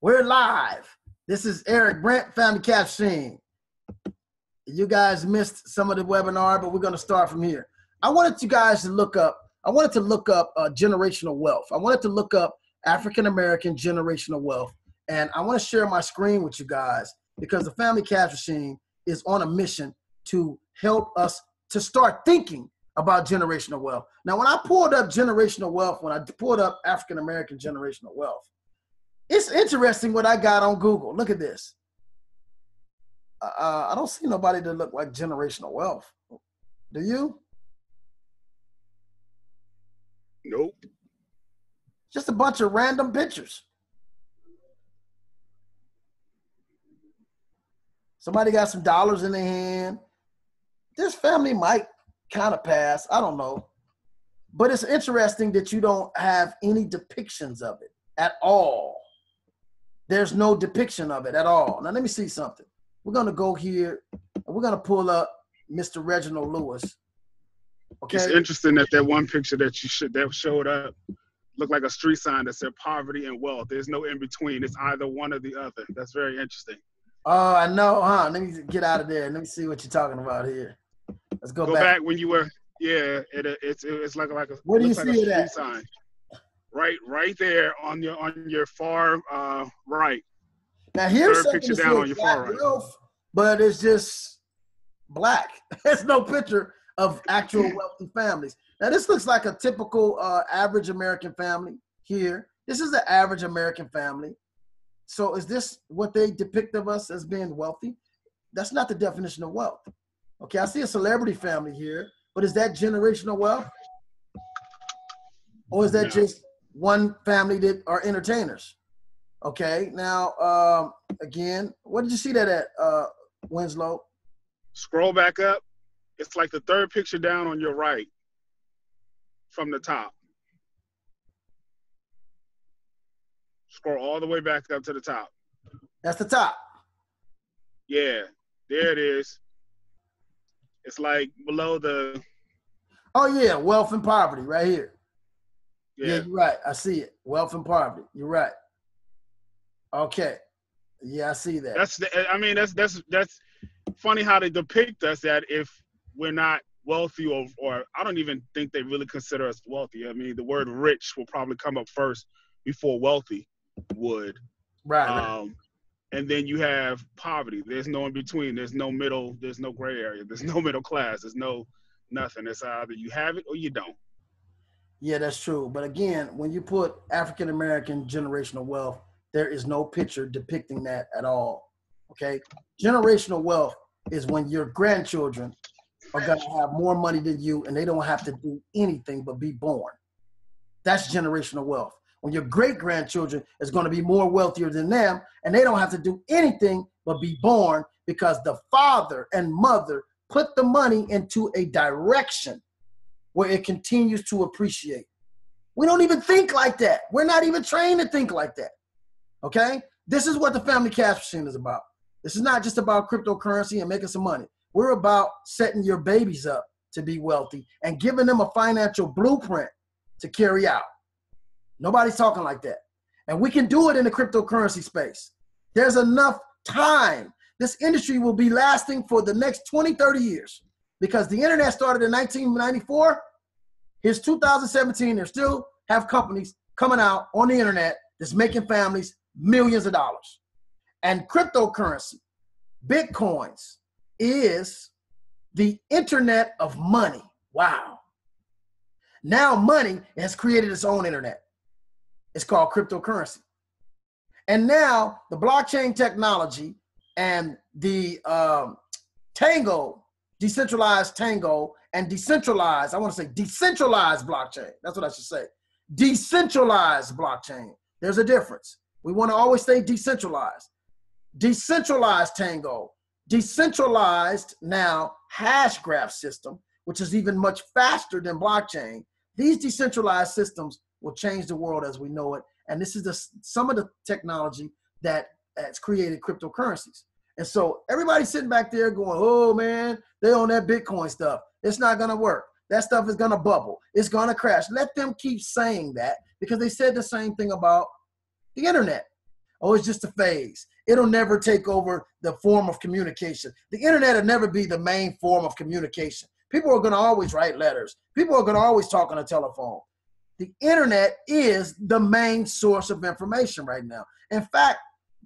We're live. This is Eric Brent, Family Caption. You guys missed some of the webinar, but we're going to start from here. I wanted you guys to look up, generational wealth. I wanted to look up African-American generational wealth. And I want to share my screen with you guys because the Family Caption is on a mission to help us to start thinking about generational wealth. Now, when I pulled up generational wealth, when I pulled up African-American generational wealth, it's interesting what I got on Google. Look at this. I don't see nobody that look like generational wealth. Do you? Nope. Just a bunch of random pictures. Somebody got some dollars in their hand. This family might kind of pass. I don't know. But it's interesting that you don't have any depictions of it at all. There's no depiction of it at all. Now, let me see something. We're going to go here, and we're going to pull up Mr. Reginald Lewis. Okay. It's interesting that that one picture that that showed up looked like a street sign that said poverty and wealth. There's no in between. It's either one or the other. That's very interesting. Oh, I know, huh? Let me get out of there. Let me see what you're talking about here. Let's go back. When you were, yeah. It's like a. Where do you like see a it at? sign. Right there on your far right. Now here's third picture down on your far right. Wealth, but it's just black. There's no picture of actual wealthy families. Now this looks like a typical average American family here. This is the average American family. So is this what they depict of us as being wealthy? That's not the definition of wealth. Okay, I see a celebrity family here, but is that generational wealth? Or is that just one family that are entertainers? Okay, now, again, what did you see that at, Winslow? Scroll back up. It's like the third picture down on your right from the top. Scroll all the way back up to the top. That's the top. Yeah, there it is. It's like below the. Oh, yeah, wealth and poverty right here. Yeah, you're right. I see it. Wealth and poverty. You're right. Okay. Yeah, I see that. That's funny how they depict us that if we're not wealthy or I don't even think they really consider us wealthy. I mean, the word rich will probably come up first before wealthy would. Right. And then you have poverty. There's no in between. There's no middle. There's no gray area. There's no middle class. There's no nothing. It's either you have it or you don't. Yeah, that's true. But again, when you put African-American generational wealth, there is no picture depicting that at all. Okay. Generational wealth is when your grandchildren are going to have more money than you and they don't have to do anything but be born. That's generational wealth. When your great-grandchildren is going to be more wealthier than them and they don't have to do anything but be born because the father and mother put the money into a direction where it continues to appreciate. We don't even think like that. We're not even trained to think like that. Okay? This is what the Family Cash Machine is about. This is not just about cryptocurrency and making some money. We're about setting your babies up to be wealthy and giving them a financial blueprint to carry out. Nobody's talking like that. And we can do it in the cryptocurrency space. There's enough time. This industry will be lasting for the next 20, 30 years because the internet started in 1994. Here's 2017. There still have companies coming out on the internet that's making families millions of dollars. And cryptocurrency, Bitcoins, is the internet of money. Wow. Now money has created its own internet. It's called cryptocurrency. And now the blockchain technology and the Tango, decentralized Tango, and decentralized, I want to say decentralized blockchain. That's what I should say. Decentralized blockchain. There's a difference. We want to always say decentralized. Decentralized Tango, decentralized now hash graph system, which is even much faster than blockchain. These decentralized systems will change the world as we know it. And this is some of the technology that has created cryptocurrencies. And so everybody's sitting back there going, oh man, they own that Bitcoin stuff. It's not going to work. That stuff is going to bubble. It's going to crash. Let them keep saying that because they said the same thing about the internet. Oh, it's just a phase. It'll never take over the form of communication. The internet will never be the main form of communication. People are going to always write letters. People are going to always talk on a telephone. The internet is the main source of information right now. In fact,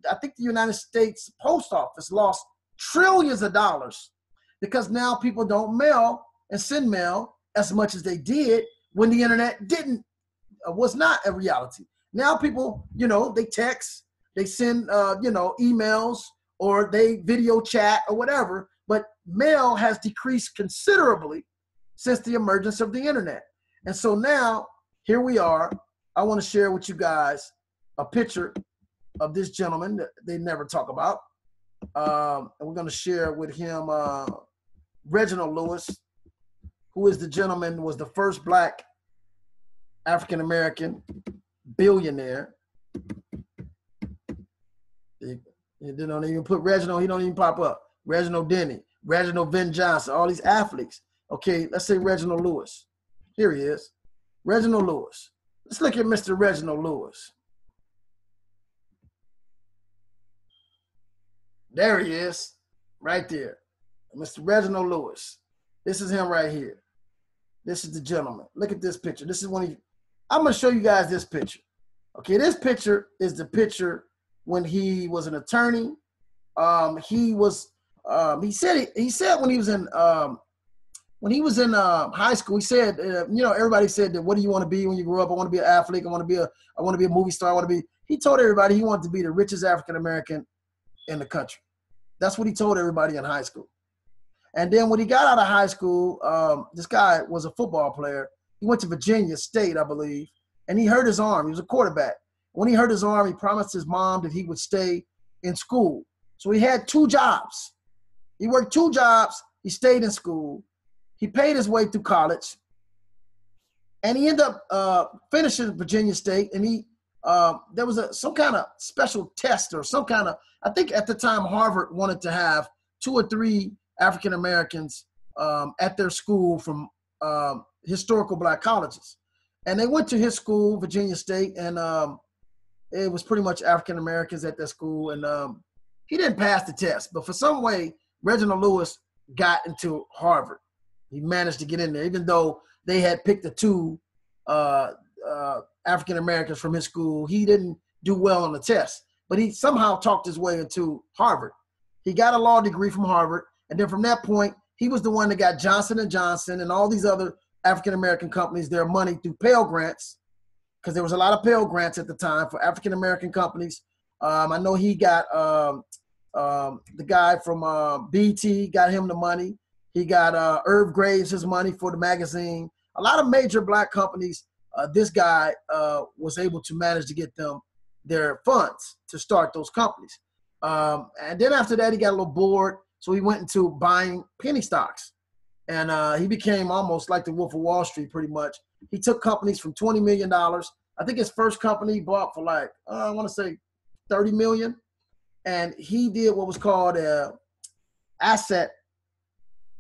I think the United States Post Office lost trillions of dollars because now people don't mail and send mail as much as they did when the internet was not a reality. Now people, they text, they send, emails, or they video chat or whatever, but mail has decreased considerably since the emergence of the internet. And so now, here we are. I want to share with you guys a picture of this gentleman that they never talk about. And we're going to share with him Reginald Lewis, who is the gentleman, was the first Black African-American billionaire. They don't even put Reginald, he don't even pop up. Reginald Denny, Reginald Ben Johnson, all these athletes. Okay, let's say Reginald Lewis. Here he is. Reginald Lewis. Let's look at Mr. Reginald Lewis. There he is, right there. Mr. Reginald Lewis. This is him right here. This is the gentleman. Look at this picture. This is I'm going to show you guys this picture. Okay, this picture is the picture when he was an attorney. He said when he was in high school, he said, everybody said that, what do you want to be when you grow up? I want to be an athlete. I want to be a movie star. He told everybody he wanted to be the richest African-American in the country. That's what he told everybody in high school. And then when he got out of high school, this guy was a football player. He went to Virginia State, I believe, and he hurt his arm. He was a quarterback. When he hurt his arm, he promised his mom that he would stay in school. So he had 2 jobs. He worked 2 jobs. He stayed in school. He paid his way through college. And he ended up finishing Virginia State. And there was some kind of special test or some kind of, I think at the time Harvard wanted to have 2 or 3 African Americans at their school from historical Black colleges. And they went to his school, Virginia State, and it was pretty much African Americans at that school. And he didn't pass the test, but for some way, Reginald Lewis got into Harvard. He managed to get in there, even though they had picked the 2 African Americans from his school. He didn't do well on the test, but he somehow talked his way into Harvard. He got a law degree from Harvard, and then from that point, he was the one that got Johnson & Johnson and all these other African-American companies their money through Pell Grants, because there was a lot of Pell Grants at the time for African-American companies. I know he got the guy from BT, got him the money. He got Irv Graves his money for the magazine. A lot of major Black companies, this guy was able to manage to get them their funds to start those companies. And then after that, he got a little bored, so he went into buying penny stocks. And he became almost like the Wolf of Wall Street, pretty much. He took companies from $20 million. I think his first company he bought for like, I want to say $30 million. And he did what was called a asset.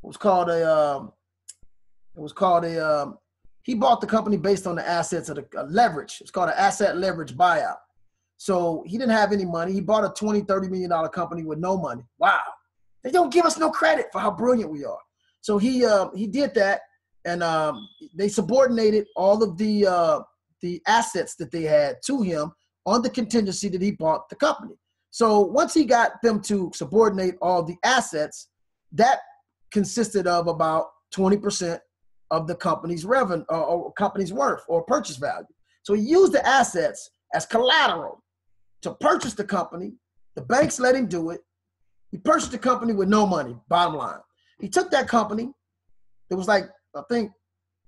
He bought the company based on the assets of the leverage. It's called an asset leverage buyout. So he didn't have any money. He bought a $20-30 million company with no money. Wow. They don't give us no credit for how brilliant we are. So he did that, and they subordinated all of the assets that they had to him on the contingency that he bought the company. So once he got them to subordinate all the assets, that consisted of about 20% of the company's revenue or company's worth or purchase value. So he used the assets as collateral to purchase the company. The banks let him do it. He purchased the company with no money, bottom line. He took that company, it was like, I think,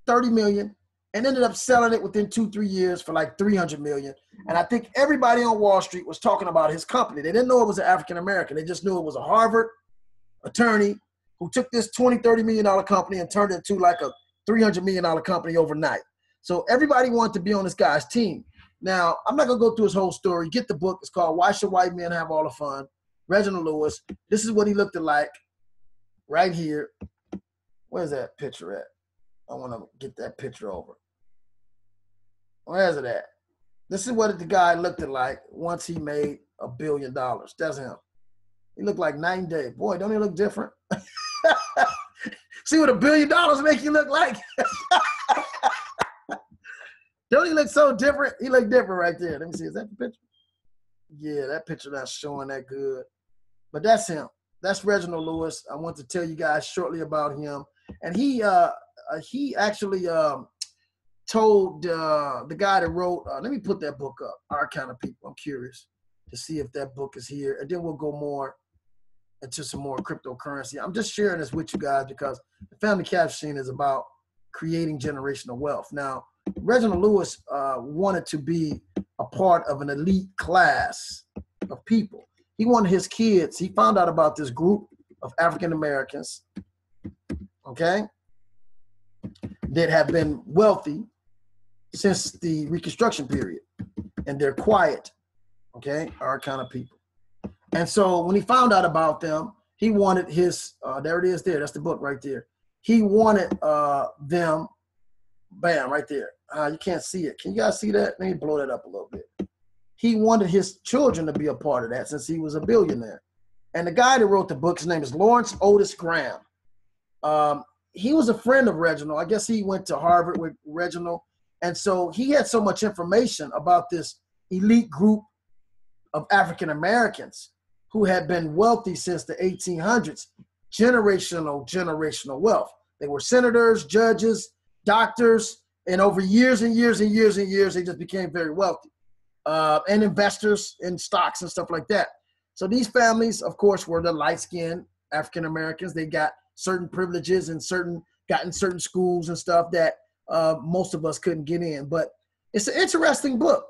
$30 million, and ended up selling it within 2-3 years for like $300 million. And I think everybody on Wall Street was talking about his company. They didn't know it was an African-American. They just knew it was a Harvard attorney who took this $20-30 million company and turned it into like a $300 million company overnight. So everybody wanted to be on this guy's team. Now, I'm not going to go through his whole story. Get the book. It's called Why Should White Men Have All the Fun? Reginald Lewis. This is what he looked like right here. Where's that picture at? I want to get that picture over. Where's it at? This is what the guy looked like once he made $1 billion. That's him. He looked like night and day. Boy, don't he look different? See what $1 billion make you look like? Don't he look so different? He looked different right there. Let me see. Is that the picture? Yeah, that picture not showing that good. But that's him. That's Reginald Lewis. I want to tell you guys shortly about him. And he actually told the guy that wrote, let me put that book up, Our Kind of People. I'm curious to see if that book is here. And then we'll go more into some more cryptocurrency. I'm just sharing this with you guys because the Family Cash Machine is about creating generational wealth. Now, Reginald Lewis wanted to be a part of an elite class of people. He wanted his kids. He found out about this group of African Americans, okay, that have been wealthy since the Reconstruction period, and they're quiet, okay, our kind of people. And so when he found out about them, he wanted his, there it is there, that's the book right there. He wanted them, bam, right there. You can't see it. Can you guys see that? Let me blow that up a little bit. He wanted his children to be a part of that since he was a billionaire. And the guy that wrote the book, his name is Lawrence Otis Graham. He was a friend of Reginald. I guess he went to Harvard with Reginald. And so he had so much information about this elite group of African Americans who had been wealthy since the 1800s, generational wealth. They were senators, judges, doctors, and over years and years and years and years, they just became very wealthy, and investors in stocks and stuff like that. So these families, of course, were the light-skinned African Americans. They got certain privileges and got in certain schools and stuff that most of us couldn't get in. But it's an interesting book.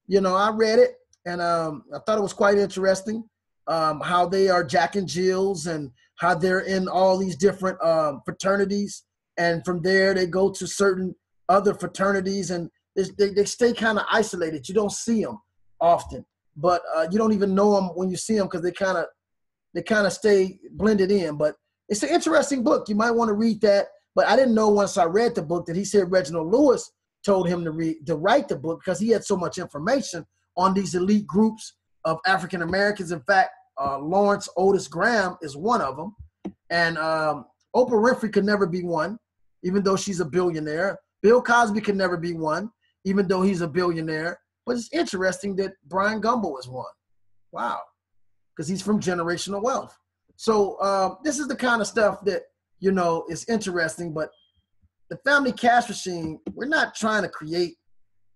You know, I read it, and I thought it was quite interesting how they are Jack and Jills and how they're in all these different fraternities. And from there, they go to certain other fraternities, and they stay kind of isolated. You don't see them often, but you don't even know them when you see them because they kind of stay blended in. But it's an interesting book. You might want to read that. But I didn't know once I read the book that he said Reginald Lewis told him to write the book because he had so much information on these elite groups of African Americans. In fact, Lawrence Otis Graham is one of them. And Oprah Winfrey could never be one, even though she's a billionaire. Bill Cosby could never be one, even though he's a billionaire. But it's interesting that Brian Gumble is one. Wow. Because he's from generational wealth. So this is the kind of stuff that, you know, is interesting. But the Family Cash Machine, we're not trying to create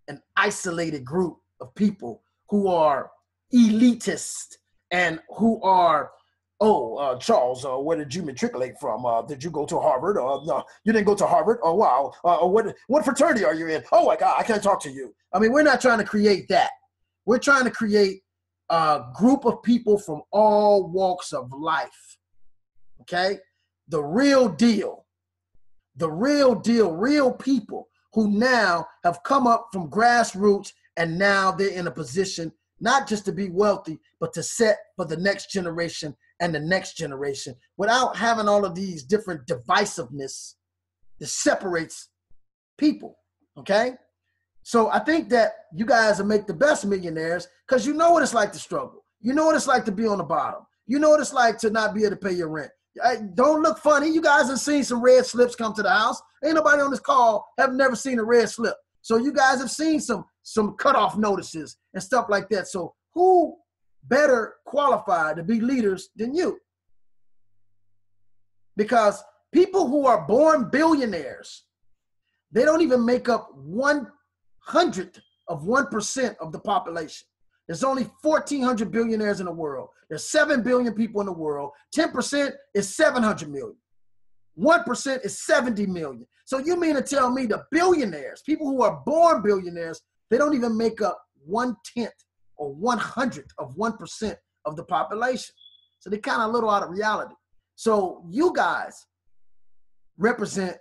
an isolated group of people who are elitist and who are, Charles, where did you matriculate from? Did you go to Harvard? No, you didn't go to Harvard. Oh, wow. What fraternity are you in? Oh, my God, I can't talk to you. I mean, we're not trying to create that. We're trying to create a group of people from all walks of life, okay? The real deal, real people who now have come up from grassroots, and now they're in a position not just to be wealthy, but to set for the next generation and the next generation without having all of these different divisiveness that separates people, okay? So I think that you guys will make the best millionaires because you know what it's like to struggle. You know what it's like to be on the bottom. You know what it's like to not be able to pay your rent. Don't look funny. You guys have seen some red slips come to the house. Ain't nobody on this call have never seen a red slip. So you guys have seen some cutoff notices and stuff like that. So who better qualified to be leaders than you? Because people who are born billionaires, they don't even make up 1/100th of 1% of the population. There's only 1,400 billionaires in the world. There's 7 billion people in the world. 10% is 700 million. 1% is 70 million. So you mean to tell me the billionaires, people who are born billionaires, they don't even make up 1/10 or 1/100th of 1% of the population. So they're kind of a little out of reality. So you guys represent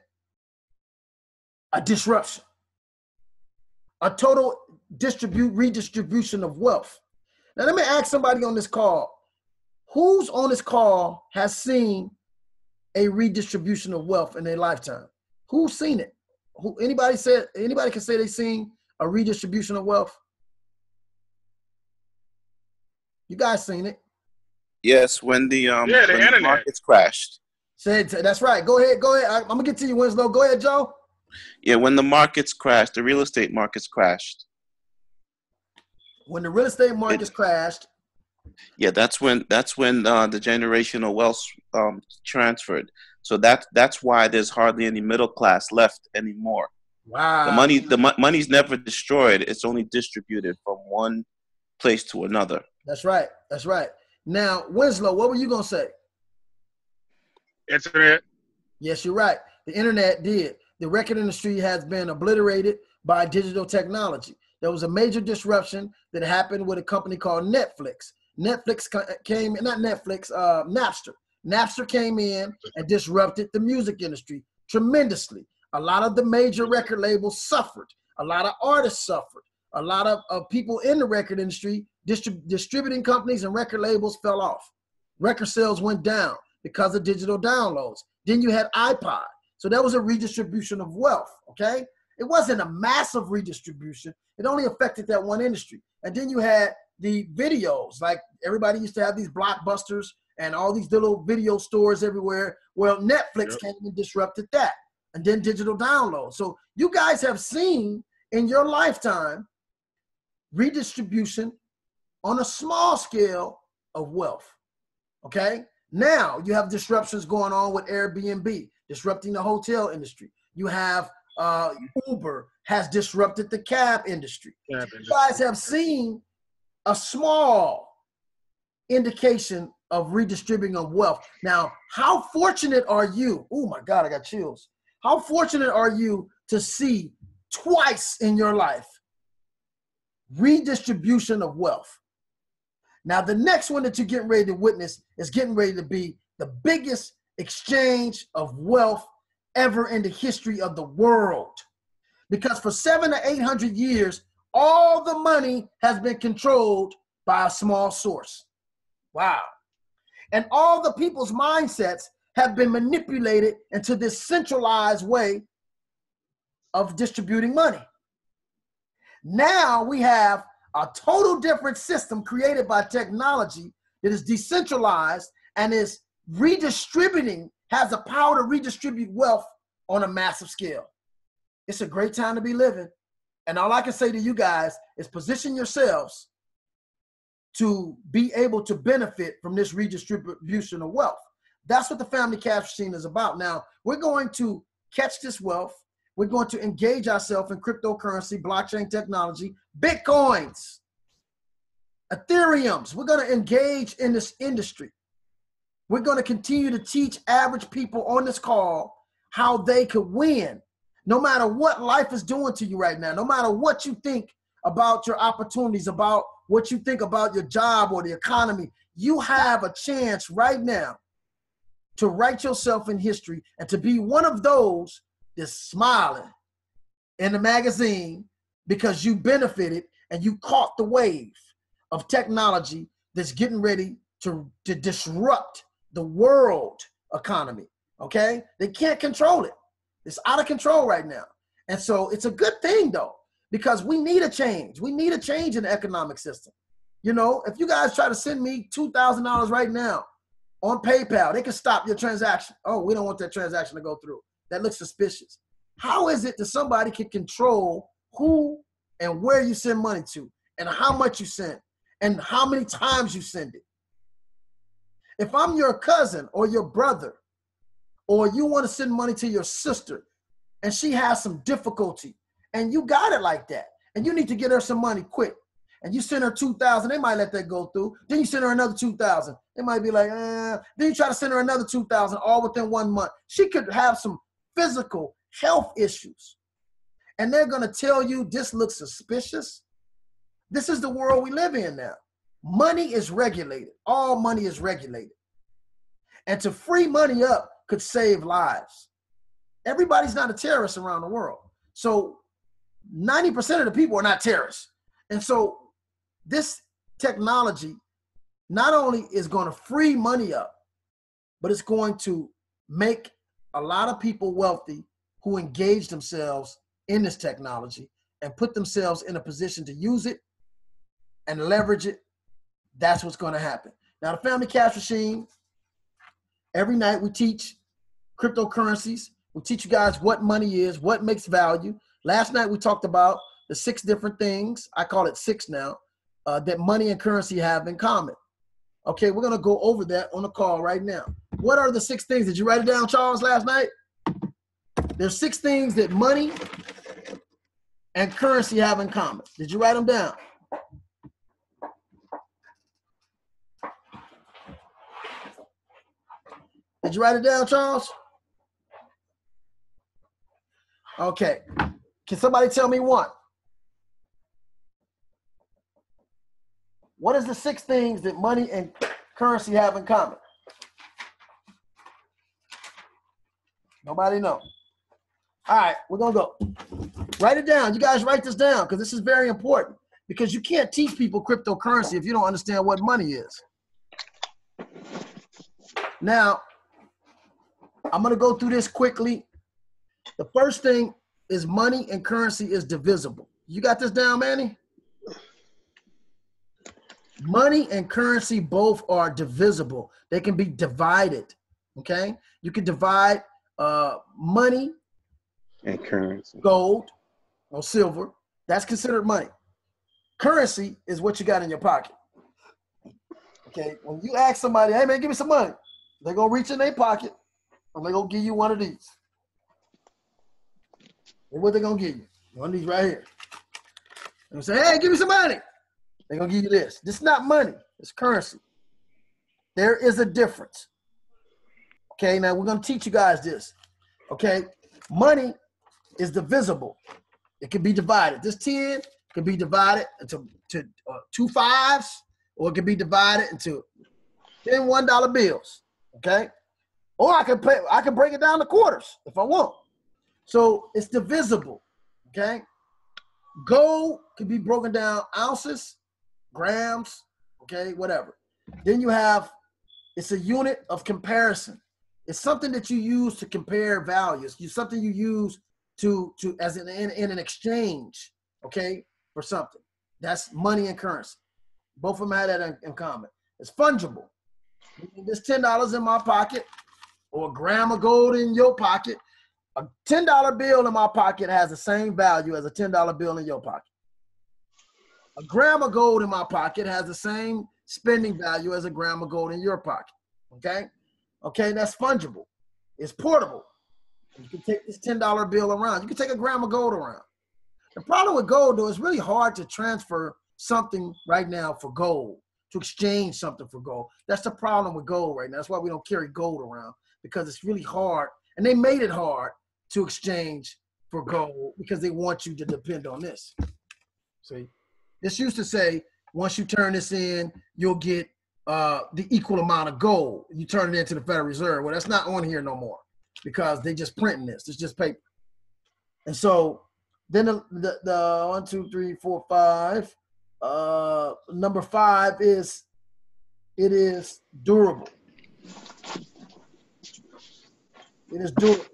a disruption, a total redistribution of wealth. Now let me ask somebody on this call, who's on this call has seen a redistribution of wealth in their lifetime? Who's seen it? Anybody can say they've seen a redistribution of wealth? You guys seen it. Yes, when the Yeah, the when the internet. markets crashed. That's right. Go ahead. I'm gonna get to you, Winslow. Go ahead, Joe. Yeah, when the markets crashed, the real estate markets crashed. When the real estate markets It, crashed. yeah, that's when the generational wealth transferred. So that's why there's hardly any middle class left anymore. Wow. Money's never destroyed. It's only distributed from one place to another. That's right. That's right. Now, Winslow, what were you gonna say? Internet. Yes, you're right. The internet did. The record industry has been obliterated by digital technology. There was a major disruption that happened with a company called Netflix. Napster. Napster came in and disrupted the music industry tremendously. A lot of the major record labels suffered. A lot of artists suffered. A lot of people in the record industry, distributing companies and record labels fell off. Record sales went down because of digital downloads. Then you had iPod. So that was a redistribution of wealth, okay? It wasn't a massive redistribution. It only affected that one industry. And then you had the videos, like everybody used to have these Blockbusters and all these little video stores everywhere. Well, Netflix came and disrupted that. And then digital downloads. So you guys have seen in your lifetime redistribution on a small scale of wealth, okay? Now you have disruptions going on with Airbnb, disrupting the hotel industry. You have Uber has disrupted the cab industry. You guys have seen a small indication of redistributing of wealth. Now, how fortunate are you? Oh my God, I got chills. How fortunate are you to see twice in your life redistribution of wealth? Now, the next one that you're getting ready to witness is getting ready to be the biggest exchange of wealth ever in the history of the world. Because for 700 to 800 years, all the money has been controlled by a small source. Wow. And all the people's mindsets have been manipulated into this centralized way of distributing money. Now we have a total different system created by technology that is decentralized and is redistributing, has the power to redistribute wealth on a massive scale. It's a great time to be living. And all I can say to you guys is position yourselves to be able to benefit from this redistribution of wealth. That's what the Family Cash Machine is about. Now, we're going to catch this wealth. We're going to engage ourselves in cryptocurrency, blockchain technology, Bitcoins, Ethereums. We're going to engage in this industry. We're going to continue to teach average people on this call how they could win, no matter what life is doing to you right now, no matter what you think about your opportunities, about what you think about your job or the economy. You have a chance right now to write yourself in history and to be one of those that's smiling in the magazine because you benefited and you caught the wave of technology that's getting ready to disrupt the world economy, okay? They can't control it. It's out of control right now. And so it's a good thing, though, because we need a change. We need a change in the economic system. You know, if you guys try to send me $2,000 right now on PayPal, they can stop your transaction. Oh, we don't want that transaction to go through. That looks suspicious. How is it that somebody can control who and where you send money to and how much you send and how many times you send it? If I'm your cousin or your brother, or you want to send money to your sister and she has some difficulty and you got it like that and you need to get her some money quick and you send her $2,000, they might let that go through. Then you send her another $2,000. They might be like, Then you try to send her another $2,000 all within 1 month. She could have some physical health issues and they're going to tell you this looks suspicious. This is the world we live in now. Money is regulated. All money is regulated. And to free money up could save lives. Everybody's not a terrorist around the world. So 90% of the people are not terrorists. And so this technology not only is going to free money up, but it's going to make a lot of people wealthy who engage themselves in this technology and put themselves in a position to use it and leverage it That's what's going to happen. Now, the family cash machine, every night we teach cryptocurrencies. We teach you guys what money is, what makes value. Last night we talked about the 6 different things, I call it 6 now, that money and currency have in common. Okay, we're going to go over that on the call right now. What are the 6 things? Did you write it down, Charles, last night? There's 6 things that money and currency have in common. Did you write them down? Did you write it down, Charles? Okay. Can somebody tell me one? What is the 6 things that money and currency have in common? Nobody know. All right, we're going to go. Write it down. You guys write this down because this is very important, because you can't teach people cryptocurrency if you don't understand what money is. Now, I'm going to go through this quickly. The first thing is money and currency is divisible. You got this down, Manny? Money and currency both are divisible. They can be divided, okay? You can divide money and currency, gold or silver. That's considered money. Currency is what you got in your pocket. Okay, when you ask somebody, hey man, give me some money, they're going to reach in their pocket and they're going to give you one of these. And what they're going to give you? One of these right here. And say, hey, give me some money. They're going to give you this. This is not money. It's currency. There is a difference. Okay, now we're going to teach you guys this. Okay, money is divisible. It can be divided. This 10 can be divided into 2 5s, or it can be divided into 10 $1 bills. Okay, or I can break it down to quarters if I want. So it's divisible. Okay, gold can be broken down ounces, grams, okay, whatever. Then you have, it's a unit of comparison. It's something that you use to compare values. It's something you use to as in an exchange, okay, for something. That's money and currency. Both of them have that in common. It's fungible. There's $10 in my pocket, or a gram of gold in your pocket. A $10 bill in my pocket has the same value as a $10 bill in your pocket. A gram of gold in my pocket has the same spending value as a gram of gold in your pocket. Okay? Okay, that's fungible. It's portable. You can take this $10 bill around. You can take a gram of gold around. The problem with gold, though, it's really hard to transfer something right now for gold, to exchange something for gold. That's the problem with gold right now. That's why we don't carry gold around, because it's really hard. And they made it hard to exchange for gold because they want you to depend on this. See, this used to say, once you turn this in, you'll get the equal amount of gold. You turn it into the Federal Reserve. Well, that's not on here no more because they just printing this. It's just paper. And so then the 1, 2, 3, 4, 5. Number 5 is, it is durable. It is durable.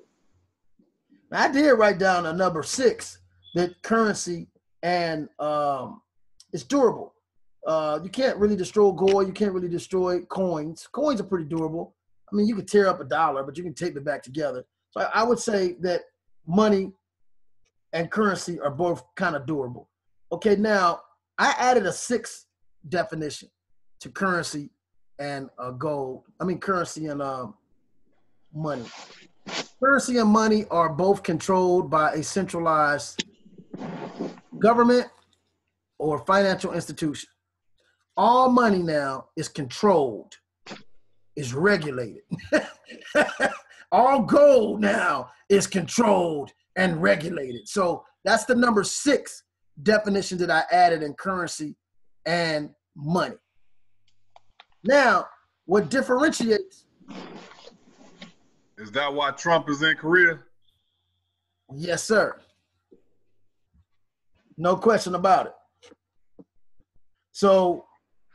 Now, I did write down a number 6, that currency and it's durable. You can't really destroy gold. You can't really destroy coins. Coins are pretty durable. I mean, you can tear up a dollar, but you can tape it back together. So I would say that money and currency are both kind of durable. Okay, now I added a 6th definition to currency and gold. I mean, currency and money. Currency and money are both controlled by a centralized government or financial institution. All money now is controlled, is regulated. All gold now is controlled and regulated. So that's the number 6 definition that I added in currency and money. Now, what differentiates? Is that why Trump is in Korea? Yes, sir. No question about it. So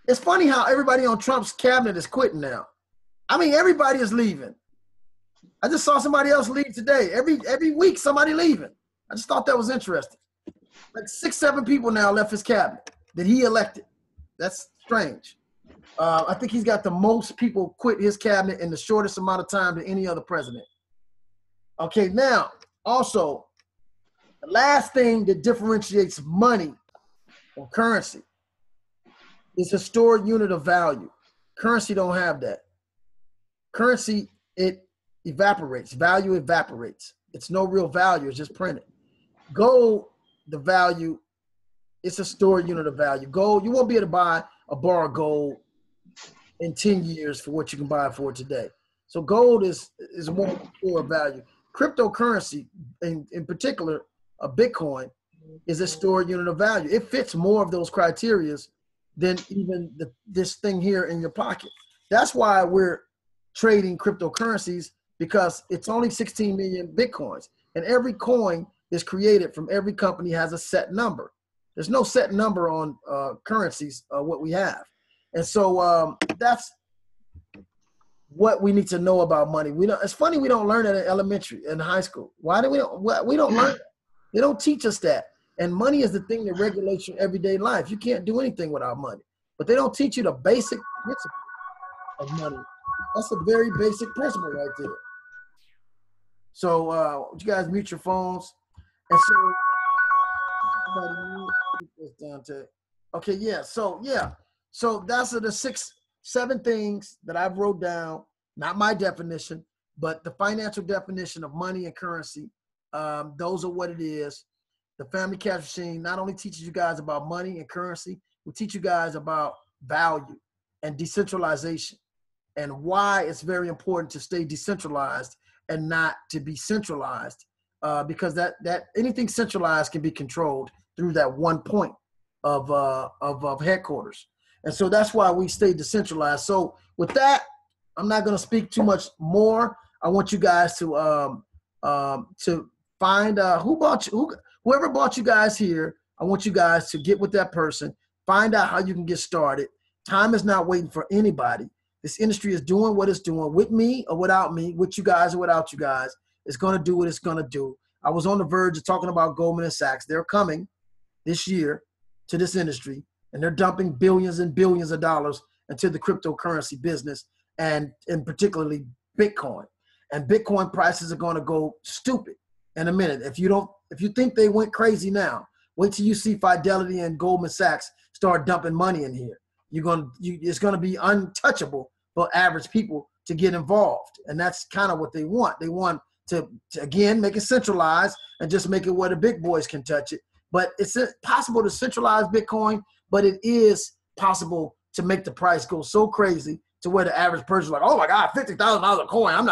it's funny how everybody on Trump's cabinet is quitting now. I mean, everybody is leaving. I just saw somebody else leave today. Every week, somebody leaving. I just thought that was interesting. Like 6, 7 people now left his cabinet that he elected. That's strange. I think he's got the most people quit his cabinet in the shortest amount of time than any other president. Okay, now, also, the last thing that differentiates money from currency is a stored unit of value. Currency don't have that. Currency, it evaporates. Value evaporates. It's no real value. It's just printed. Gold, the value, it's a stored unit of value. Gold, you won't be able to buy a bar of gold in 10 years for what you can buy it for today. So gold is more store value. Cryptocurrency, in particular, a Bitcoin, is a stored unit of value. It fits more of those criterias than even this thing here in your pocket. That's why we're trading cryptocurrencies, because it's only 16 million Bitcoins. And every coin is created from every company has a set number. There's no set number on currencies, what we have. And so that's what we need to know about money. It's funny we don't learn that in elementary and high school. Why do we don't learn that? They don't teach us that. And money is the thing that regulates your everyday life. You can't do anything without money. But they don't teach you the basic principle of money. That's a very basic principle right there. So you guys mute your phones. And so, okay, yeah. So that's the 7 things that I've wrote down, not my definition, but the financial definition of money and currency. Those are what it is. The Family Cash Machine not only teaches you guys about money and currency, we teach you guys about value and decentralization and why it's very important to stay decentralized and not to be centralized, because that anything centralized can be controlled through that one point of headquarters. And so that's why we stay decentralized. So with that, I'm not going to speak too much more. I want you guys to find whoever bought you guys here. I want you guys to get with that person, find out how you can get started. Time is not waiting for anybody. This industry is doing what it's doing, with me or without me, with you guys or without you guys. It's going to do what it's going to do. I was on the verge of talking about Goldman Sachs. They're coming this year to this industry, and they're dumping billions and billions of dollars into the cryptocurrency business, and particularly Bitcoin. And Bitcoin prices are going to go stupid in a minute. If you think they went crazy now, wait till you see Fidelity and Goldman Sachs start dumping money in here. It's going to be untouchable for average people to get involved. And that's kind of what they want. They want to again, make it centralized and just make it where the big boys can touch it. But it's possible to centralize Bitcoin, but it is possible to make the price go so crazy to where the average person is like, oh my God, $50,000 a coin. I don't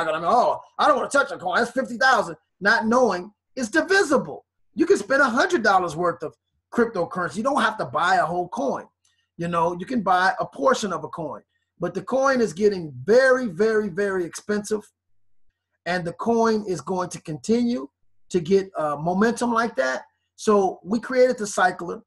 want to touch a coin. That's $50,000. Not knowing it's divisible. You can spend $100 worth of cryptocurrency. You don't have to buy a whole coin. You can buy a portion of a coin, but the coin is getting very, very, very expensive. And the coin is going to continue to get momentum like that. So we created the Cycler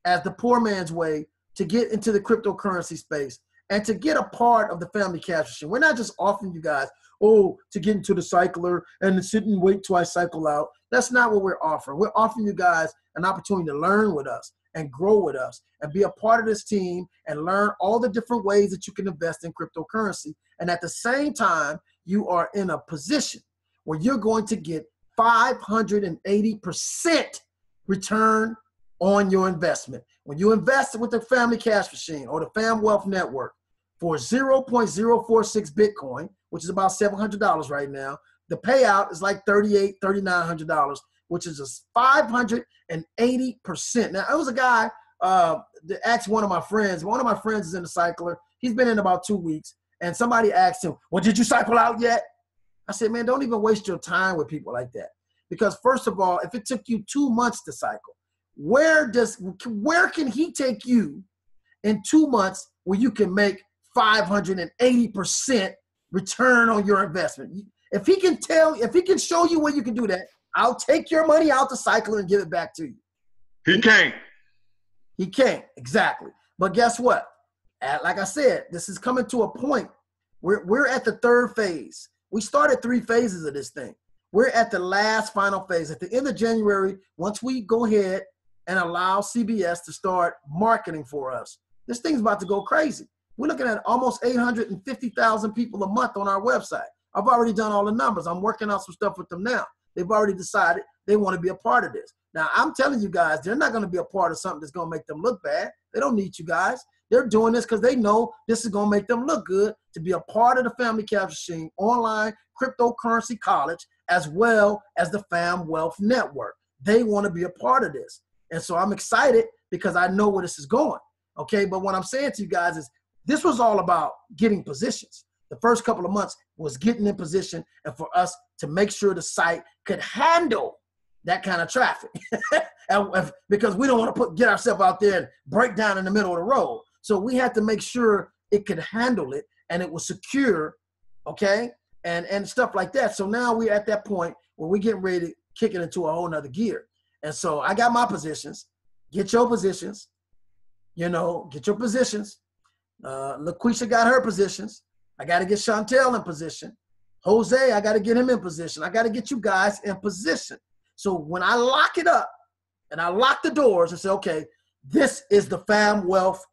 as the poor man's way to get into the cryptocurrency space and to get a part of the Family Cash Machine. We're not just offering you guys, to get into the Cycler and to sit and wait till I cycle out. That's not what we're offering. We're offering you guys an opportunity to learn with us and grow with us and be a part of this team and learn all the different ways that you can invest in cryptocurrency. And at the same time, you are in a position where you're going to get 580% return on your investment. When you invest with the Family Cash Machine or the Fam Wealth Network for 0.046 Bitcoin, which is about $700 right now, the payout is like $3,800, $3,900, which is a 580%. Now, there was a guy that asked one of my friends. One of my friends is in the Cycler. He's been in about 2 weeks. And somebody asked him, well, did you cycle out yet? I said, man, don't even waste your time with people like that. Because first of all, if it took you 2 months to cycle, where can he take you in 2 months where you can make 580% return on your investment? If he can show you where you can do that, I'll take your money out the Cycler and give it back to you. He can't. He can't, exactly. But guess what? Like I said, this is coming to a point. We're at the 3rd phase. We started 3 phases of this thing. We're at the last final phase. At the end of January, once we go ahead and allow CBS to start marketing for us, this thing's about to go crazy. We're looking at almost 850,000 people a month on our website. I've already done all the numbers. I'm working out some stuff with them now. They've already decided they want to be a part of this. Now, I'm telling you guys, they're not going to be a part of something that's going to make them look bad. They don't need you guys. They're doing this because they know this is going to make them look good to be a part of the Family Cash Machine online cryptocurrency college, as well as the Fam Wealth Network. They want to be a part of this. And so I'm excited because I know where this is going. Okay, but what I'm saying to you guys is this was all about getting positions. The first couple of months was getting in position and for us to make sure the site could handle that kind of traffic. Because we don't want to get ourselves out there and break down in the middle of the road. So we had to make sure it could handle it and it was secure, okay, and stuff like that. So now we're at that point where we're getting ready to kick it into a whole nother gear. And so I got my positions. Get your positions. You know, get your positions. LaQuisha got her positions. I got to get Chantel in position. Jose, I got to get him in position. I got to get you guys in position. So when I lock it up and I lock the doors and say, okay, this is the Fam Wealth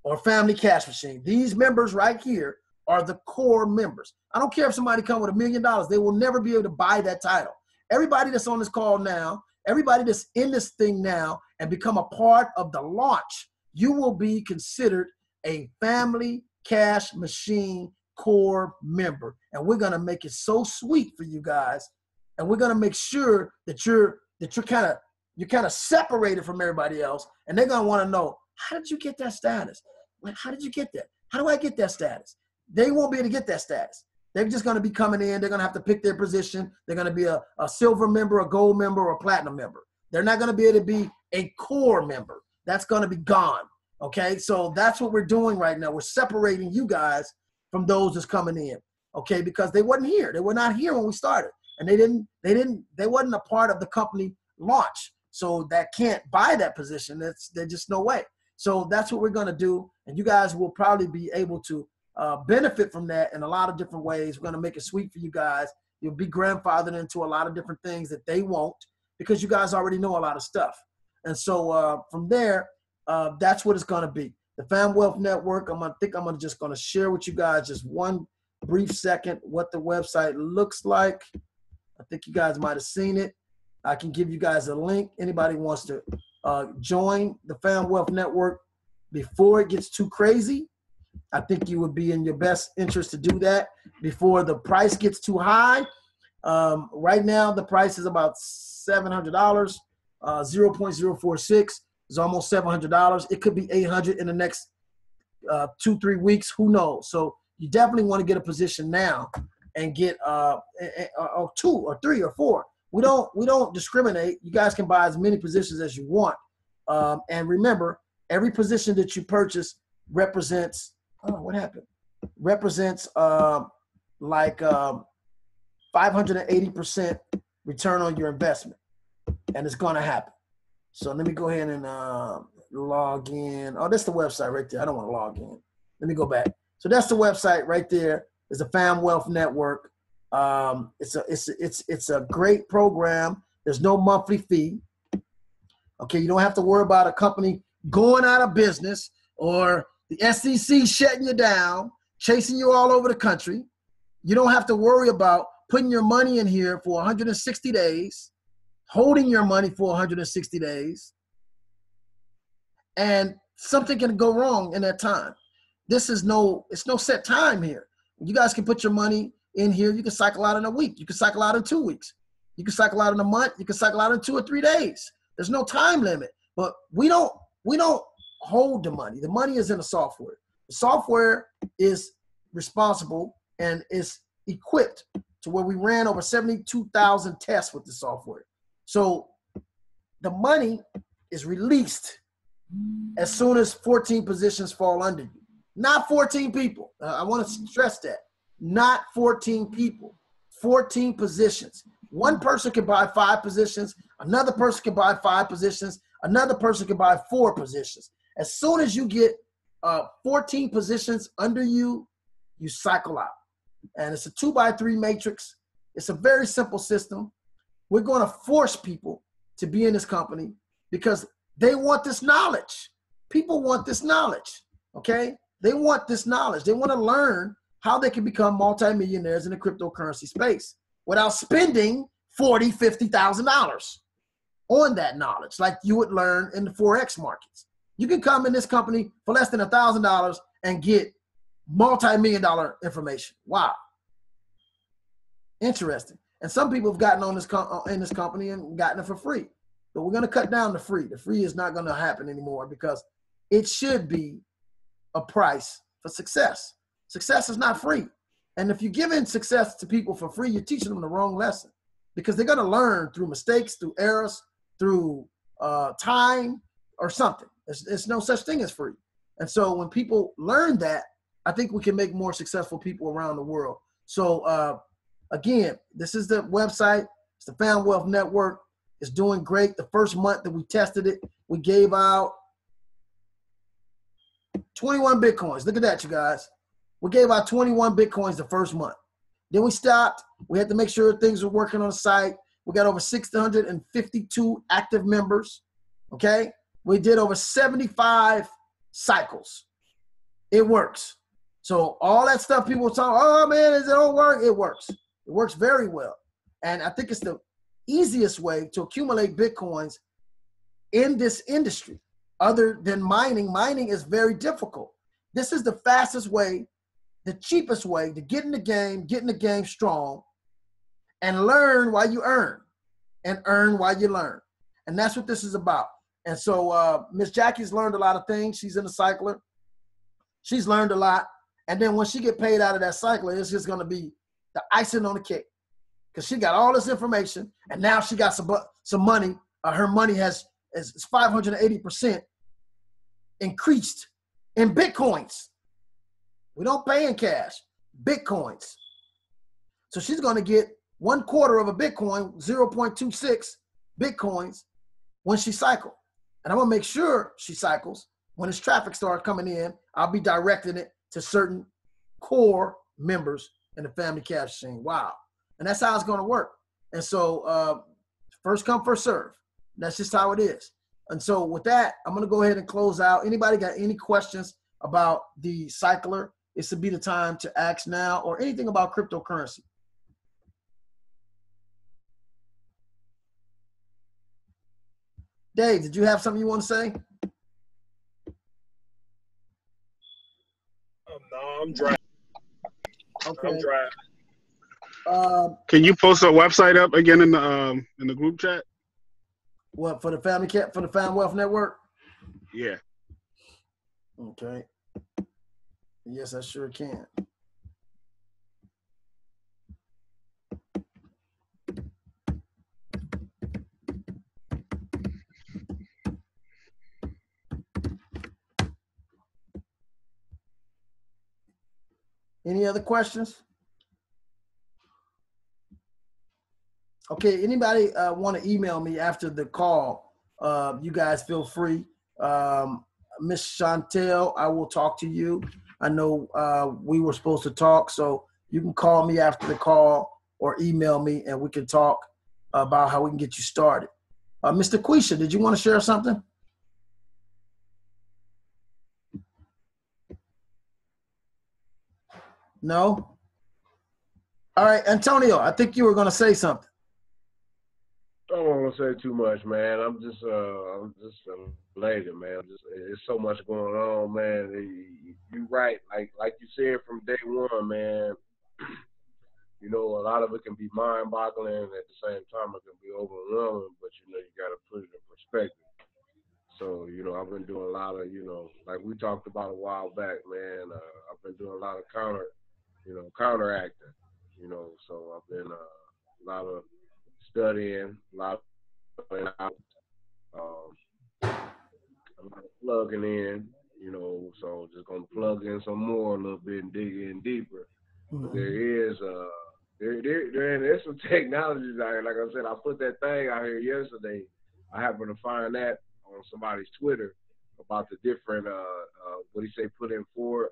or Family Cash Machine. These members right here are the core members. I don't care if somebody come with $1 million. They will never be able to buy that title. Everybody that's on this call now, everybody that's in this thing now and become a part of the launch, you will be considered a Family Cash Machine core member. And we're going to make it so sweet for you guys. And we're going to make sure that you're kind of separated from everybody else. And they're going to want to know, how did you get that status? How did you get that? How do I get that status? They won't be able to get that status. They're just going to be coming in. They're going to have to pick their position. They're going to be a silver member, a gold member, or a platinum member. They're not going to be able to be a core member. That's going to be gone. Okay, so that's what we're doing right now. We're separating you guys from those that's coming in. Okay, because they wasn't here. They were not here when we started, and they wasn't a part of the company launch. So that can't buy that position. There's just no way. So that's what we're going to do, and you guys will probably be able to benefit from that in a lot of different ways. We're going to make it sweet for you guys. You'll be grandfathered into a lot of different things that they won't, because you guys already know a lot of stuff. And so from there, that's what it's going to be. The Fam Wealth Network, I'm just going to share with you guys just one brief second what the website looks like. I think you guys might have seen it. I can give you guys a link. Anybody wants to join the Fam Wealth Network before it gets too crazy, I think you would be in your best interest to do that before the price gets too high. Right now, the price is about $700, 0.046 is almost $700. It could be $800 in the next 2-3 weeks. Who knows? So you definitely want to get a position now and get 2 or 3 or 4. We don't discriminate. You guys can buy as many positions as you want. And remember, every position that you purchase represents, what happened? Represents like 580% return on your investment. And it's going to happen. So let me go ahead and log in. Oh, that's the website right there. I don't want to log in. Let me go back. So that's the website right there. It's the Fam Wealth Network. It's a great program. There's no monthly fee. Okay, you don't have to worry about a company going out of business or the SEC shutting you down, chasing you all over the country. You don't have to worry about putting your money in here for 160 days, holding your money for 160 days, and something can go wrong in that time. It's no set time here. You guys can put your money in here. You can cycle out in a week. You can cycle out in 2 weeks. You can cycle out in a month. You can cycle out in 2 or 3 days. There's no time limit. But we don't hold the money. The money is in the software. The software is responsible and is equipped to where we ran over 72,000 tests with the software. So the money is released as soon as 14 positions fall under you. Not 14 people. I want to stress that. Not 14 people. 14 positions. One person can buy 5 positions. Another person can buy 5 positions. Another person can buy 4 positions. As soon as you get 14 positions under you, you cycle out. And it's a 2x3 matrix. It's a very simple system. We're going to force people to be in this company because they want this knowledge. People want this knowledge, okay? They want this knowledge. They want to learn how they can become multimillionaires in the cryptocurrency space without spending $40,000, $50,000 on that knowledge, like you would learn in the forex markets. You can come in this company for less than $1,000 and get multi-million-dollar information. Wow, interesting. And some people have gotten on this in this company and gotten it for free. But we're going to cut down the free. The free is not going to happen anymore because it should be a price for success. Success is not free. And if you're giving success to people for free, you're teaching them the wrong lesson because they're going to learn through mistakes, through errors, through time or something. There's no such thing as free. And so when people learn that, I think we can make more successful people around the world. So again, this is the website. It's the Found Wealth Network. It's doing great. The first month that we tested it, we gave out 21 Bitcoins. Look at that, you guys. We gave out 21 Bitcoins the first month. Then we stopped. We had to make sure things were working on the site. We got over 652 active members, okay? We did over 75 cycles. It works. So all that stuff people were talking, oh, man, it don't work? It works. It works very well. And I think it's the easiest way to accumulate Bitcoins in this industry other than mining. Mining is very difficult. This is the fastest way, the cheapest way to get in the game strong, and learn while you earn, and earn while you learn. And that's what this is about. And so Miss Jackie's learned a lot of things. She's in a cycler. She's learned a lot. And then when she get paid out of that cycler, it's just going to be the icing on the cake because she got all this information, and now she got some money. Her money is 580% increased in Bitcoins. We don't pay in cash, Bitcoins. So she's going to get 1/4 of a Bitcoin, 0.26 Bitcoins when she cycles. And I'm going to make sure she cycles. When this traffic starts coming in, I'll be directing it to certain core members in the family cash machine. Wow. And that's how it's going to work. And so first come, first serve. That's just how it is. And so with that, I'm going to go ahead and close out. Anybody got any questions about the cycler? This would be the time to ask now, or anything about cryptocurrency. Dave, did you have something you want to say? No, I'm dry. Okay. I'm dry. Can you post a website up again in the group chat? What, for the Found Wealth Network? Yeah. Okay. Yes, I sure can. Any other questions? Okay, anybody want to email me after the call? You guys feel free. Miss Chantel, I will talk to you. I know we were supposed to talk, so you can call me after the call or email me, and we can talk about how we can get you started. Mr. Quisha, did you want to share something? No? All right, Antonio, I think you were going to say something. I don't want to say too much, man. I'm just elated, man. There's so much going on, man. You're right. Like you said from day one, man. You know, a lot of it can be mind-boggling, and at the same time, it can be overwhelming. But you know, you got to put it in perspective. So, you know, I've been doing a lot of, you know, like we talked about a while back, man. I've been doing a lot of counteracting. You know, so I've been a lot of studying, a lot of plugging in, you know, so just gonna plug in some more a little bit and dig in deeper. But there's some technologies out here. Like I said, I put that thing out here yesterday. I happened to find that on somebody's Twitter about the different what do you say, put in four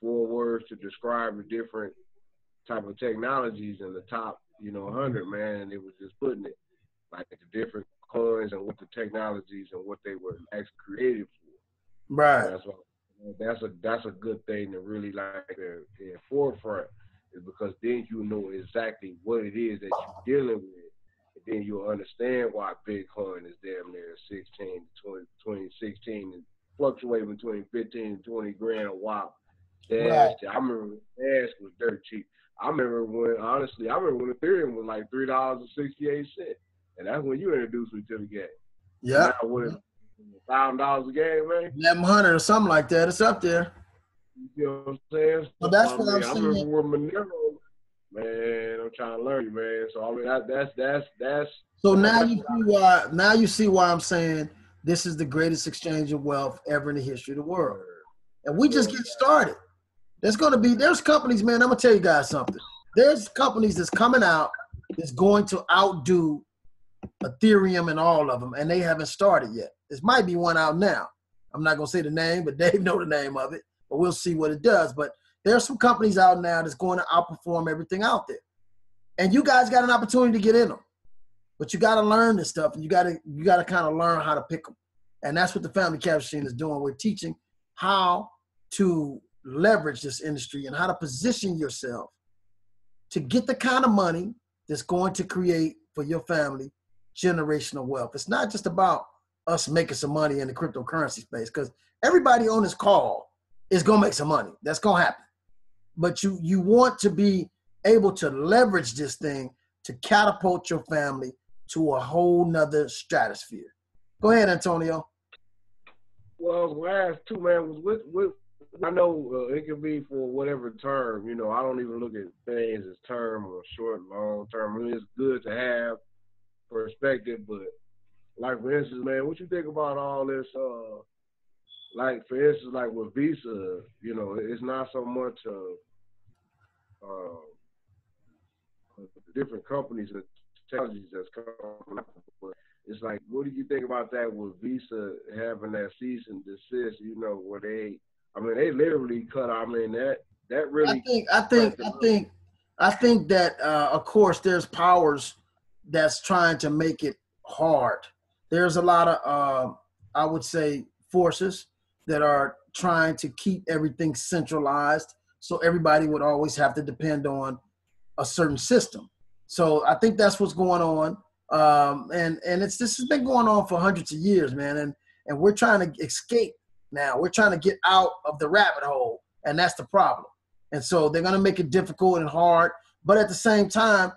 words to describe the different type of technologies in the top, you know, 100, man. And it was just putting it like the different coins and what the technologies and what they were actually created for. Right. So that's what That's a good thing to really like in forefront, is because then you know exactly what it is that you're dealing with, and then you'll understand why Bitcoin is damn near 16 to 20, 16 and fluctuating between 15 and 20 grand a while. Right. I remember when Dash was dirt cheap. I remember when Ethereum was like $3.68, and that's when you introduced me to the game. Yeah. Now what is $1,000 a game, man? 1,100 or something like that. It's up there. You know what I'm saying? So that's what I'm I saying. remember when Monero, man, I'm trying to learn you, man. So I mean, that's. So now you see why I'm saying this is the greatest exchange of wealth ever in the history of the world, and we just get started. There's companies, man. I'm gonna tell you guys something. There's companies that's coming out that's going to outdo Ethereum and all of them, and they haven't started yet. There might be one out now. I'm not gonna say the name, but Dave know the name of it. But we'll see what it does. But there's some companies out now that's going to outperform everything out there, and you guys got an opportunity to get in them. But you got to learn this stuff, and you got to kind of learn how to pick them, and that's what the Family Cash Machine is doing. We're teaching how to leverage this industry and how to position yourself to get the kind of money that's going to create for your family generational wealth. It's not just about us making some money in the cryptocurrency space, because everybody on this call is going to make some money. That's going to happen. But you want to be able to leverage this thing to catapult your family to a whole nother stratosphere. Go ahead, Antonio. Well, last two, man, was with I know it can be for whatever term. You know, I don't even look at things as term or short, long term. I mean, it's good to have perspective, but like for instance, man, what you think about all this? Like for instance, like with Visa, you know, it's not so much different companies and technologies that's coming up, but it's like, what do you think about that with Visa having that cease and desist? You know, where they literally cut. I mean, that really. I think that of course there's powers that's trying to make it hard. There's a lot of I would say forces that are trying to keep everything centralized, so everybody would always have to depend on a certain system. So I think that's what's going on, and this has been going on for hundreds of years, man. And we're trying to escape now. We're trying to get out of the rabbit hole, and that's the problem. And so they're going to make it difficult and hard, but at the same time,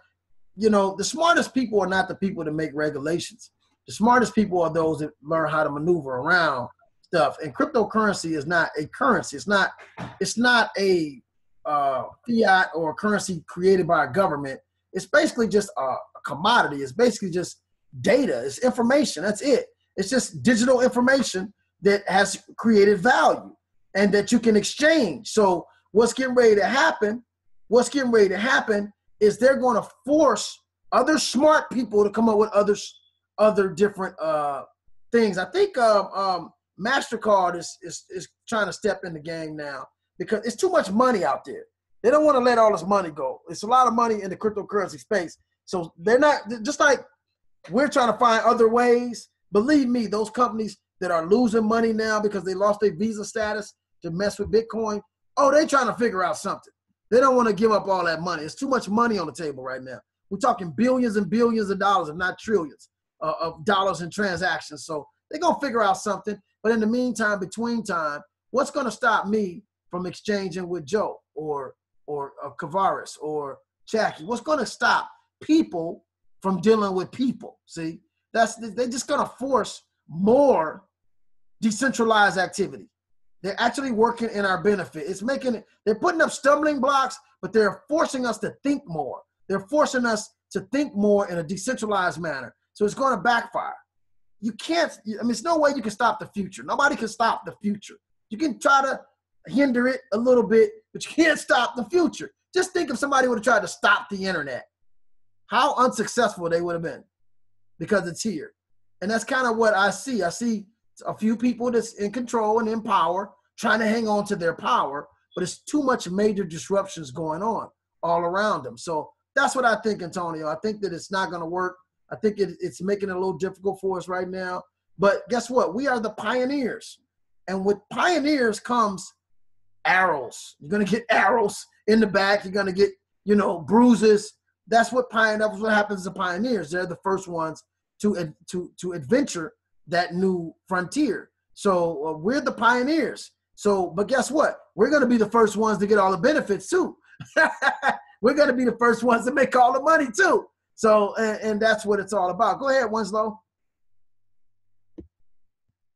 you know, the smartest people are not the people that make regulations. The smartest people are those that learn how to maneuver around stuff. And cryptocurrency is not a currency. It's not a fiat or a currency created by a government. It's basically just a commodity. It's basically just data. It's information. That's it. It's just digital information that has created value and that you can exchange. So what's getting ready to happen is they're going to force other smart people to come up with other different things. I think MasterCard is trying to step in the game now because it's too much money out there. They don't want to let all this money go. It's a lot of money in the cryptocurrency space. So they're not, just like we're trying to find other ways. Believe me, those companies that are losing money now because they lost their Visa status to mess with Bitcoin, they're trying to figure out something. They don't want to give up all that money. It's too much money on the table right now. We're talking billions and billions of dollars, if not trillions of dollars in transactions. So they're going to figure out something. But in the meantime, between time, what's going to stop me from exchanging with Joe or Kavaris or Jackie? What's going to stop people from dealing with people? See, they're just going to force more decentralized activity. They're actually working in our benefit. They're putting up stumbling blocks, but they're forcing us to think more. They're forcing us to think more in a decentralized manner. So it's going to backfire. You can't, there's no way you can stop the future. Nobody can stop the future. You can try to hinder it a little bit, but you can't stop the future. Just think if somebody would have tried to stop the internet, how unsuccessful they would have been because it's here. And that's kind of what I see. I see a few people that's in control and in power trying to hang on to their power, but it's too much major disruptions going on all around them. So that's what I think, Antonio. I think that it's not going to work. I think it's making it a little difficult for us right now. But guess what? We are the pioneers. And with pioneers comes arrows. You're going to get arrows in the back. You're going to get, bruises. That's what happens to pioneers. They're the first ones to adventure that new frontier. So we're the pioneers. So, but guess what? We're going to be the first ones to get all the benefits too. We're going to be the first ones to make all the money too. So, and that's what it's all about. Go ahead, Winslow.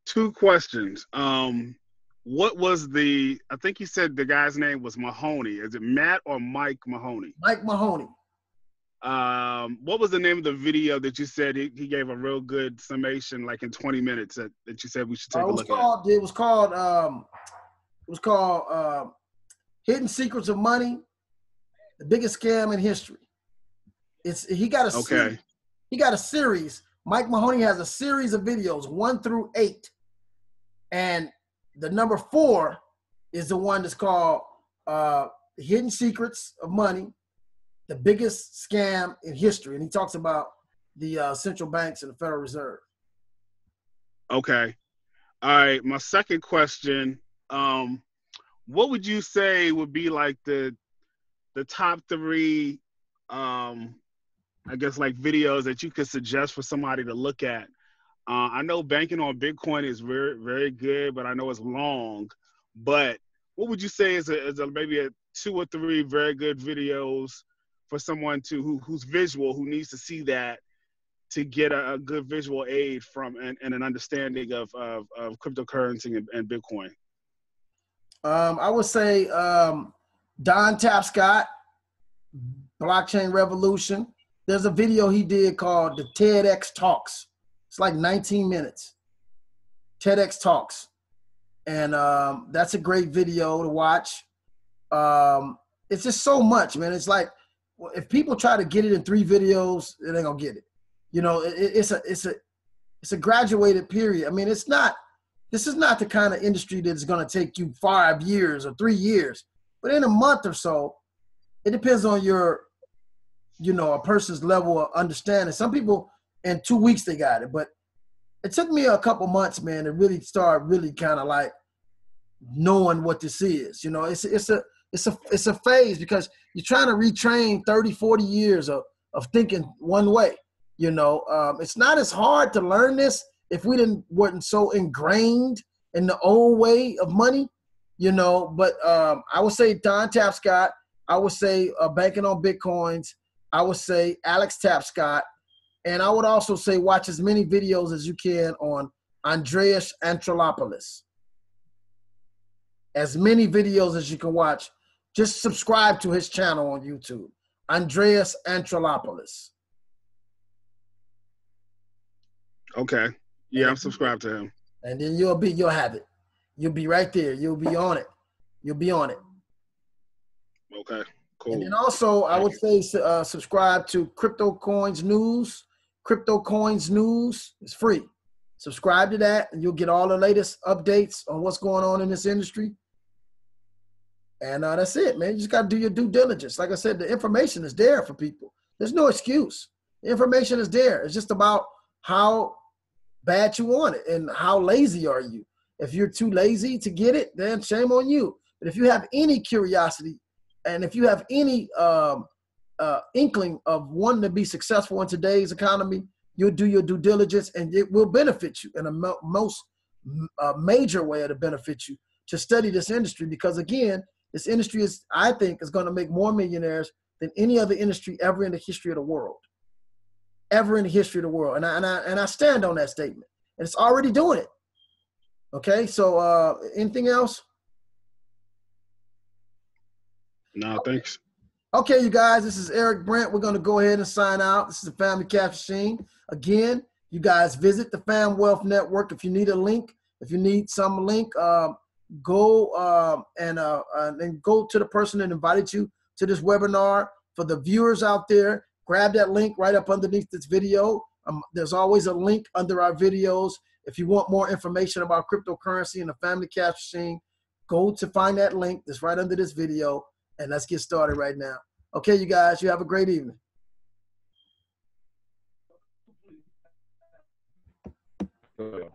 2 questions. What was I think you said the guy's name was Mahoney. Is it Matt or Mike Mahoney? Mike Mahoney. What was the name of the video that you said he gave a real good summation, like in 20 minutes that you said we should take a look at? It was called Hidden Secrets of Money, the biggest scam in history. He got a series. Mike Mahoney has a series of videos, 1 through 8. And the number 4 is the one that's called Hidden Secrets of Money, the biggest scam in history. And he talks about the central banks and the Federal Reserve. Okay. All right. My second question, what would you say would be like the top 3, I guess, like videos that you could suggest for somebody to look at? I know banking on Bitcoin is very, very good, but I know it's long. But what would you say is maybe 2 or 3 very good videos for someone who's visual, who needs to see that to get a good visual aid from and an understanding of cryptocurrency and Bitcoin? I would say Don Tapscott, Blockchain Revolution. There's a video he did called the TEDx Talks. It's like 19 minutes. TEDx Talks. And that's a great video to watch. It's just so much, man. It's like, if people try to get it in 3 videos, they ain't gonna get it. It's a graduated period. I mean, this is not the kind of industry that's gonna take you 5 years or 3 years. But in a month or so, it depends on a person's level of understanding. Some people in 2 weeks they got it, but it took me a couple months, man, to really start kind of like knowing what this is. It's a phase because you're trying to retrain 30, 40 years of thinking one way. It's not as hard to learn this if we weren't so ingrained in the old way of money, but I would say Don Tapscott. I would say Banking on Bitcoins. I would say Alex Tapscott. And I would also say watch as many videos as you can on Andreas Angelopoulos. As many videos as you can watch. Just subscribe to his channel on YouTube, Andreas Angelopoulos. Okay. Yeah, I'm subscribed to him. And then you'll have it. You'll be right there. You'll be on it. Okay, cool. And then also, I would say subscribe to Crypto Coins News. Crypto Coins News is free. Subscribe to that, and you'll get all the latest updates on what's going on in this industry. And that's it, man. You just got to do your due diligence. Like I said, the information is there for people. There's no excuse. The information is there. It's just about how bad you want it and how lazy are you. If you're too lazy to get it, then shame on you. But if you have any curiosity and if you have any inkling of wanting to be successful in today's economy, you'll do your due diligence and it will benefit you in a most major way to benefit you to study this industry. Because again, this industry I think is going to make more millionaires than any other industry ever in the history of the world. Ever in the history of the world. And I stand on that statement. And it's already doing it. Okay, so anything else? No, thanks. Okay, you guys, this is Eric Brent. We're going to go ahead and sign out. This is the Family Cash Machine. Again, you guys visit the Fam Wealth Network. If you need a link, if you need some link, go and go to the person that invited you to this webinar. For the viewers out there, grab that link right up underneath this video. There's always a link under our videos. If you want more information about cryptocurrency and the Family Cash Machine, go to find that link that's right under this video, and let's get started right now. Okay, you guys, you have a great evening. Yeah.